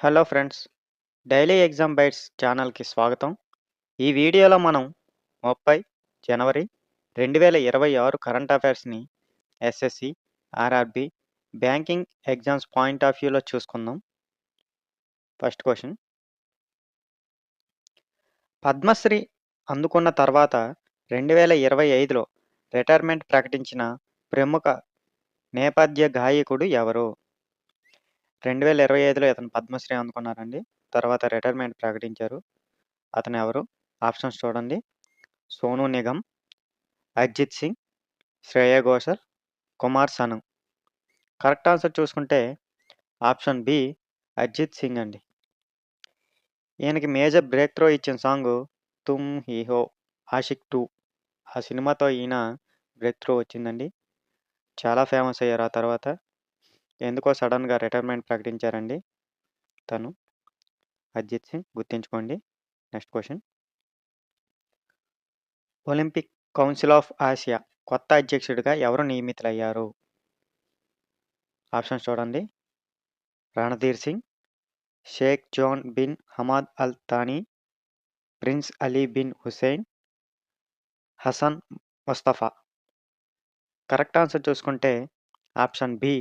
Hello friends, daily exam bites ఛానల్‌కి స్వాగతం. ఈ వీడియోలో మనం 30 జనవరి 2026 కరెంట్ అఫైర్స్‌ని SSC, RRB, banking exams point of వ్యూలో చూసుకుందాం. First question. పద్మశ్రీ అందుకున్న తర్వాత 2025లో రిటైర్మెంట్ ప్రకటించిన ప్రముఖ నేపథ్య గాయకుడు ఎవరు? 2025లో ఇతను పద్మశ్రీ అందుకున్నారండి. తర్వాత రిటైర్మెంట్ ప్రకటించారు. అతను ఎవరు? ఆప్షన్స్ చూడండి. సోనూ నిగమ్, అరిజిత్ సింగ్, శ్రేయా ఘోషల్, కుమార్ సను. కరెక్ట్ ఆన్సర్ చూసుకుంటే ఆప్షన్ బి అరిజిత్ సింగ్ అండి. ఈయనకి మేజర్ బ్రేక్ త్రో ఇచ్చిన సాంగ్ 'తుమ్ హీ హో', 'ఆషిక్ 2' ఆ సినిమాతో ఈయన బ్రేక్ త్రో వచ్చిందండి. చాలా ఫేమస్ అయ్యారు ఆ తర్వాత. ఎందుకో సడన్‌గా రిటైర్మెంట్ ప్రకటించారండి తను. అరిజిత్ సింగ్ గుర్తుంచుకోండి. Next question. Olympic council of Asia కొత్త అధ్యక్షుడిగా ఎవరు నియమితులయ్యారు? ఆప్షన్స్ చూడండి. Randhir Singh, Sheikh Joaan bin Hamad Al Thani, Prince Ali bin Hussein, Hassan Mustafa. Correct answer చూసుకుంటే option B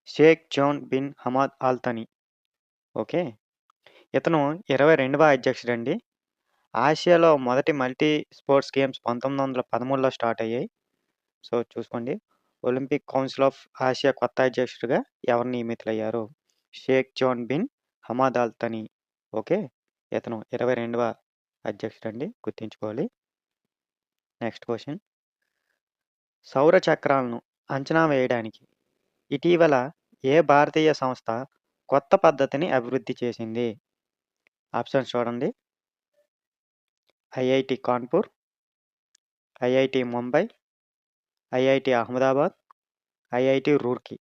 Sheikh Joaan bin Hamad Al Thani. Okay. ఇతను 22వ అధ్యక్షుడండి. ఆసియాలో మొదటి మల్టీ స్పోర్ట్స్ గేమ్స్ 1913లో స్టార్ట్ అయ్యాయి. సో చూసుకోండి. ఒలింపిక్ కౌన్సిల్ ఆఫ్ ఆసియా కొత్త అధ్యక్షుడిగా ఎవరు నియమితులయ్యారు? Sheikh Joaan bin Hamad Al Thani. Okay. ఇతను 22వ అధ్యక్షుడండి. గుర్తుంచుకోవాలి. Next question. సౌర చక్రాలను అంచనా వేయడానికి ఇటీవల ఏ భారతీయ సంస్థ కొత్త పద్ధతిని అభివృద్ధి చేసింది? ఆప్షన్స్ చూడండి. IIT Kanpur, IIT Mumbai, IIT Ahmedabad, IIT Roorkee.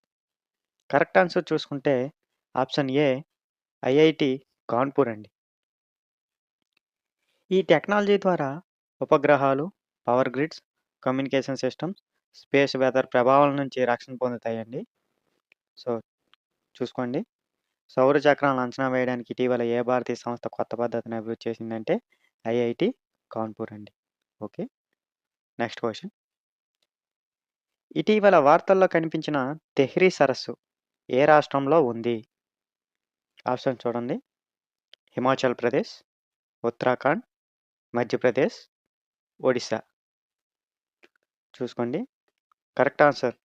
Correct answer చూసుకుంటే ఆప్షన్ ఏ ఐఐటి కాన్పూర్ అండి. ఈ టెక్నాలజీ ద్వారా ఉపగ్రహాలు, power grids, communication systems, space weather ప్రభావాల నుంచి రక్షణ పొందుతాయండి. సో చూసుకోండి. సౌర చక్రాలను అంచనా వేయడానికి ఇటీవల ఏ భారతీయ సంస్థ కొత్త పద్ధతిని అభివృద్ధి చేసిందంటే ఐఐటి కాన్పూర్ అండి. ఓకే. Next question. ఇటీవల వార్తల్లో కనిపించిన తెహ్రీ సరస్సు ఏ రాష్ట్రంలో ఉంది? ఆప్షన్ చూడండి. హిమాచల్ ప్రదేశ్, ఉత్తరాఖండ్, మధ్యప్రదేశ్, ఒడిశా. చూసుకోండి. Correct answer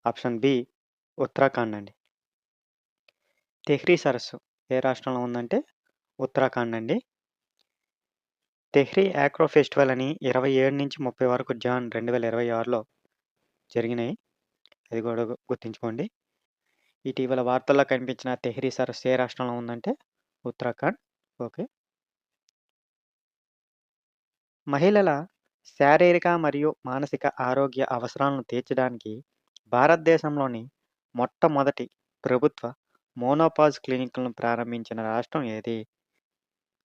option B Uttarakhand అండి. తెహ్రీ సరస్సు ఏ రాష్ట్రంలో ఉందంటే ఉత్తరాఖండ్ అండి. తెహ్రీ ఆగ్రో ఫెస్టివల్ అని 27-30 వరకు జాన్ 2026లో జరిగినాయి. అది కూడా గుర్తుంచుకోండి. ఇటీవల వార్తల్లో కనిపించిన తెహ్రీ సరస్సు ఏ రాష్ట్రంలో ఉందంటే ఉత్తరాఖండ్. ఓకే. మహిళల శారీరక మరియు మానసిక ఆరోగ్య అవసరాలను తీర్చడానికి భారతదేశంలోని మొట్టమొదటి ప్రభుత్వ మోనోపాజ్ క్లినిక్‌లను ప్రారంభించిన రాష్ట్రం ఏది?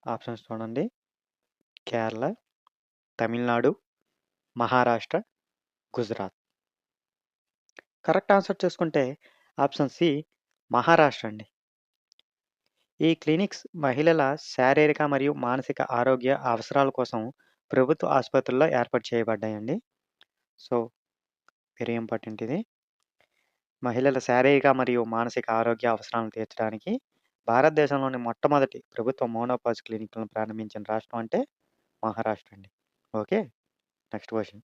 ఆప్షన్స్ చూడండి. కేరళ, తమిళనాడు, మహారాష్ట్ర, గుజరాత్. కరెక్ట్ ఆన్సర్ చూసుకుంటే ఆప్షన్ సి మహారాష్ట్ర అండి. ఈ క్లినిక్స్ మహిళల శారీరక మరియు మానసిక ఆరోగ్య అవసరాల కోసం ప్రభుత్వ ఆసుపత్రుల్లో ఏర్పాటు చేయబడ్డాయండి. సో వెరీ ఇంపార్టెంట్ ఇది. మహిళల శారీరక మరియు మానసిక ఆరోగ్య అవసరాలను తీర్చడానికి భారతదేశంలోని మొట్టమొదటి ప్రభుత్వ మోనోపాజ్ క్లినిక్‌లను ప్రారంభించిన రాష్ట్రం అంటే మహారాష్ట్ర అండి. ఓకే. Next question.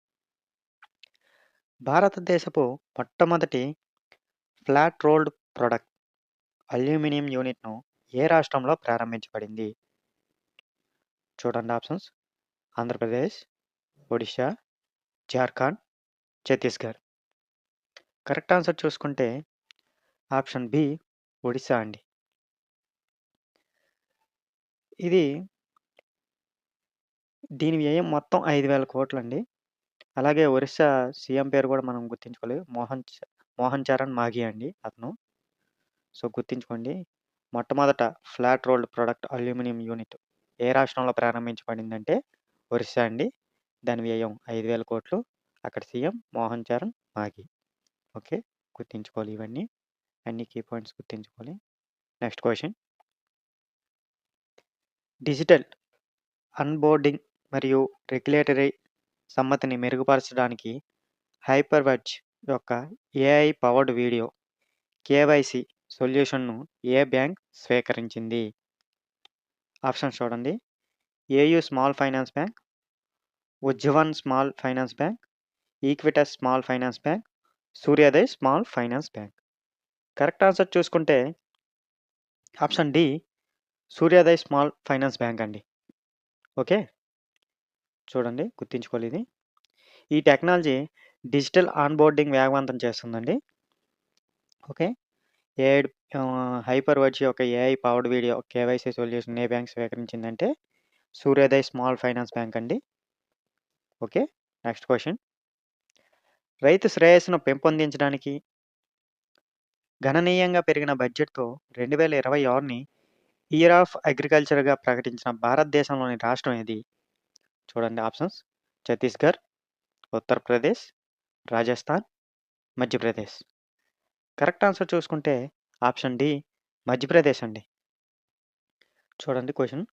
భారతదేశపు మొట్టమొదటి ఫ్లాట్ రోల్డ్ ప్రొడక్ట్ అల్యూమినియం యూనిట్‌ను ఏ రాష్ట్రంలో ప్రారంభించబడింది? చూడండి options. Andhra Pradesh, Odisha, Jharkhand, Chhattisgarh. Correct answer చూసుకుంటే ఆప్షన్ బి ఒడిశా అండి. ఇది దీని వ్యయం మొత్తం 5,000 కోట్లండి. అలాగే ఒరిస్సా సీఎం పేరు కూడా మనం గుర్తుంచుకోవాలి. మోహన్ చరణ్ మాఘీ అండి అతను. సో గుర్తుంచుకోండి. మొట్టమొదట flat rolled product aluminium unit ఏ రాష్ట్రంలో ప్రారంభించబడిందంటే ఒరిస్సా అండి. దాని వ్యయం 5,000 కోట్లు. అక్కడ సీఎం మోహన్ చరణ్ మాఘీ. ఓకే. గుర్తుంచుకోవాలి ఇవన్నీ. అన్ని కీ పాయింట్స్ గుర్తుంచుకోవాలి. Next question. డిజిటల్ ఆన్‌బోర్డింగ్ మరియు రెగ్యులేటరీ సమ్మతిని మెరుగుపరచడానికి హైపర్‌వెడ్జ్ యొక్క ఏఐ పవర్డ్ వీడియో కేవైసీ సొల్యూషన్‌ను ఏ బ్యాంక్ స్వీకరించింది? ఆప్షన్స్ చూడండి. AU small finance bank, Ujjivan small finance bank, Equitas small finance bank, Suryoday small finance bank. Correct answer చూసుకుంటే option D Suryoday small finance bank అండి. ఓకే. చూడండి గుర్తుంచుకోవాలి ఇది. ఈ టెక్నాలజీ డిజిటల్ ఆన్‌బోర్డింగ్ వేగవంతం చేస్తుందండి. ఓకే. ఏఐ హైపర్‌వెడ్జ్ యొక్క AI powered video KYC solution ఏ బ్యాంక్ స్వీకరించిందంటే సూర్యోదయ్ స్మాల్ ఫైనాన్స్ బ్యాంక్ అండి. ఓకే. Next question. రైతు శ్రేయస్సును పెంపొందించడానికి గణనీయంగా పెరిగిన బడ్జెట్‌తో 2026ని ఇయర్ ఆఫ్ అగ్రికల్చర్‌గా ప్రకటించిన భారతదేశంలోని రాష్ట్రం ఏది? చూడండి options. Chhattisgarh, Uttar Pradesh, Rajasthan, Madhya Pradesh. Correct answer చూసుకుంటే ఆప్షన్ డి మధ్యప్రదేశ్ అండి. చూడండి క్వెషన్.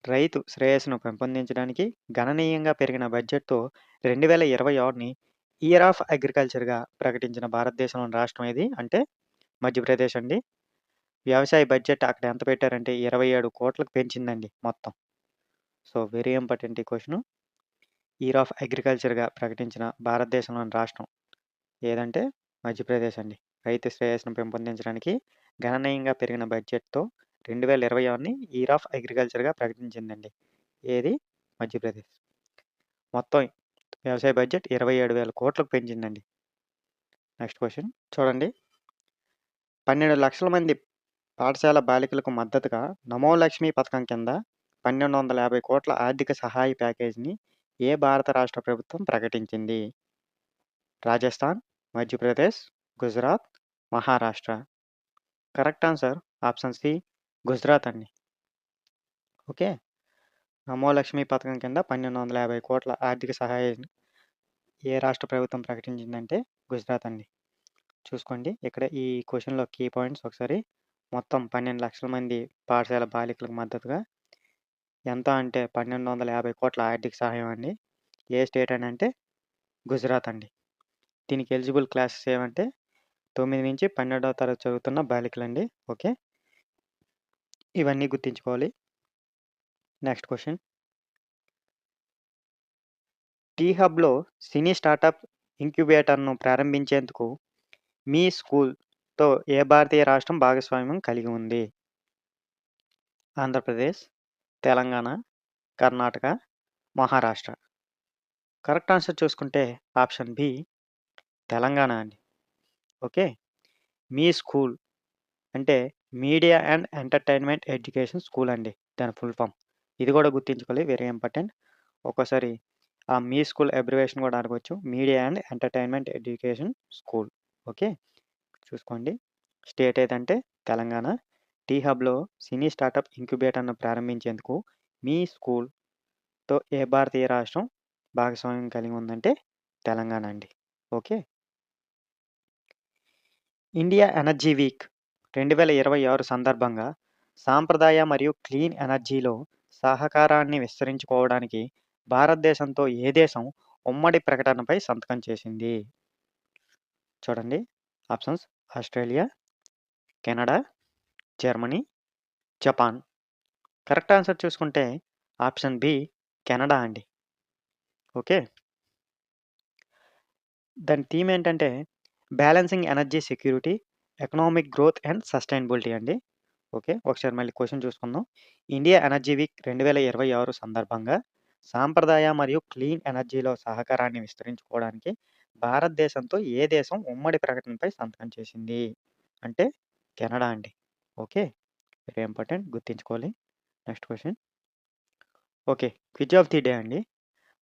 రైతు శ్రేయస్సును పెంపొందించడానికి గణనీయంగా పెరిగిన బడ్జెట్‌తో 2026ని ఇయర్ ఆఫ్ అగ్రికల్చర్‌గా ప్రకటించిన భారతదేశంలోని రాష్ట్రం ఏది? అంటే మధ్యప్రదేశ్ అండి. వ్యవసాయ బడ్జెట్ అక్కడ ఎంత పెట్టారంటే 27 కోట్లకు పెంచిందండి మొత్తం. సో, వెరీ ఇంపార్టెంట్ ఈ క్వెషను. ఇయర్ ఆఫ్ అగ్రికల్చర్‌గా ప్రకటించిన భారతదేశంలోని రాష్ట్రం ఏదంటే మధ్యప్రదేశ్ అండి. రైతు శ్రేయస్సును పెంపొందించడానికి గణనీయంగా పెరిగిన బడ్జెట్‌తో 2026ని ఇయర్ ఆఫ్ అగ్రికల్చర్‌గా ప్రకటించిందండి. ఏది? మధ్యప్రదేశ్. మొత్తం వ్యవసాయ బడ్జెట్ 27,000 కోట్లకు పెంచిందండి. నెక్స్ట్ క్వెషన్ చూడండి. 12 లక్షల మంది పాఠశాల బాలికలకు మద్దతుగా నమో లక్ష్మి పథకం కింద 1,250 కోట్ల ఆర్థిక సహాయ ప్యాకేజీని ఏ భారత రాష్ట్ర ప్రభుత్వం ప్రకటించింది? Rajasthan, Madhya Pradesh, Gujarat, Maharashtra. Correct answer option C Gujarat అండి. ఓకే. నమో లక్ష్మి పథకం కింద 1,250 కోట్ల ఆర్థిక సహాయాన్ని ఏ రాష్ట్ర ప్రభుత్వం ప్రకటించిందంటే గుజరాత్ అండి. చూసుకోండి ఇక్కడ ఈ క్వెషన్‌లో కీ పాయింట్స్ ఒకసారి. మొత్తం 12 లక్షల మంది పాఠశాల బాలికలకు మద్దతుగా ఎంత అంటే 1,250 కోట్ల ఆర్థిక సహాయం అండి. ఏ స్టేట్ అని అంటే గుజరాత్ అండి. దీనికి ఎలిజిబుల్ క్లాసెస్ ఏవంటే 9-12వ తరగతి చదువుతున్న బాలికలండి. ఓకే. ఇవన్నీ గుర్తుంచుకోవాలి. Next question. టీ హబ్‌లో సినీ స్టార్టప్ ఇంక్యుబేటర్‌ను ప్రారంభించేందుకు మీ స్కూల్‌తో ఏ భారతీయ రాష్ట్రం భాగస్వామ్యం కలిగి ఉంది? ఆంధ్రప్రదేశ్, తెలంగాణ, కర్ణాటక, మహారాష్ట్ర. కరెక్ట్ ఆన్సర్ చూసుకుంటే ఆప్షన్ బి తెలంగాణ అండి. ఓకే. మీ స్కూల్ అంటే media and entertainment education school అండి. దాని ఫుల్ ఫామ్. ఇది కూడా గుర్తుంచుకోవాలి. Very important. ఒక్కోసారి ఆ మీ స్కూల్ అబ్రివియేషన్ కూడా అడగొచ్చు. Media and entertainment education school. Okay. చూసుకోండి. స్టేట్ ఏదంటే తెలంగాణ. టీ హబ్‌లో సినీ స్టార్టప్ ఇంక్యుబేటర్‌ను ప్రారంభించేందుకు మీ స్కూల్‌తో ఏ భారతీయ రాష్ట్రం భాగస్వామ్యం కలిగి ఉందంటే తెలంగాణ అండి. ఓకే. ఇండియా ఎనర్జీ వీక్ 2026 సందర్భంగా సాంప్రదాయ మరియు క్లీన్ ఎనర్జీలో సహకారాన్ని విస్తరించుకోవడానికి భారతదేశంతో ఏ దేశం ఉమ్మడి ప్రకటనపై సంతకం చేసింది? చూడండి options. Australia, Canada, Germany, Japan. Correct answer చూసుకుంటే ఆప్షన్ బి కెనడా అండి. ఓకే. దాని థీమ్ ఏంటంటే balancing energy security, economic growth and sustainability అండి. ఓకే. ఒకసారి మళ్ళీ క్వెషన్ చూసుకుందాం. ఇండియా ఎనర్జీ వీక్ 2026 సందర్భంగా సాంప్రదాయ మరియు క్లీన్ ఎనర్జీలో సహకారాన్ని విస్తరించుకోవడానికి భారతదేశంతో ఏ దేశం ఉమ్మడి ప్రకటనపై సంతకం చేసింది? అంటే కెనడా అండి. ఓకే. వెరీ ఇంపార్టెంట్ గుర్తుంచుకోవాలి. Next question. Okay. Quiz of the day అండి.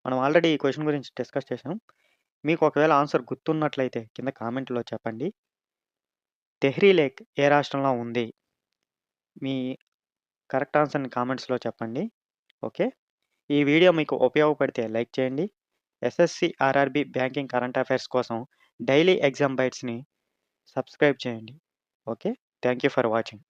మనం ఆల్రెడీ ఈ క్వెషన్ గురించి డిస్కస్ చేసాం. మీకు ఒకవేళ ఆన్సర్ గుర్తున్నట్లయితే కింద కామెంట్‌లో చెప్పండి. తెహ్రీ లేక్ ఏ రాష్ట్రంలో ఉంది? మీ కరెక్ట్ ఆన్సర్‌ని కామెంట్స్‌లో చెప్పండి. ఓకే. ఈ వీడియో మీకు ఉపయోగపడితే లైక్ చేయండి. SSC, RRB banking current affairs కోసం డైలీ ఎగ్జామ్ బైట్స్‌ని సబ్స్క్రైబ్ చేయండి. Okay. Thank you for watching.